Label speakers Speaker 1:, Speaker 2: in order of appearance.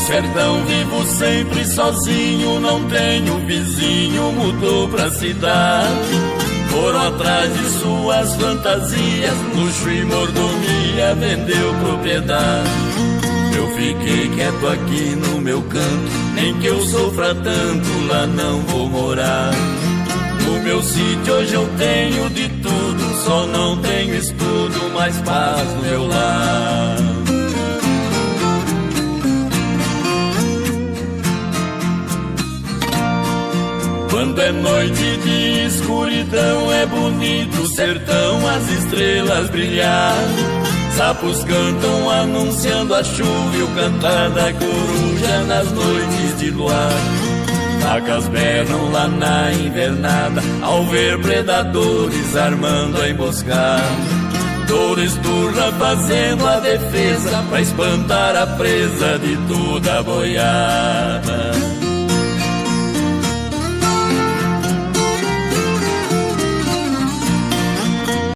Speaker 1: sertão vivo sempre sozinho, não tenho vizinho, mudou pra cidade. Foram atrás de suas fantasias, luxo e mordomia, vendeu propriedade. Eu fiquei quieto aqui no meu canto, nem que eu sofra tanto, lá não vou morar. No meu sítio hoje eu tenho de tudo, só não tenho estudo, mas paz no meu lar. Quando é noite de escuridão é bonito o sertão, as estrelas brilhar. Sapos cantam anunciando a chuva e o cantar da coruja nas noites de luar. Vacas berram lá na invernada ao ver predadores armando a emboscada. Touro esturra fazendo a defesa pra espantar a presa de toda a boiada.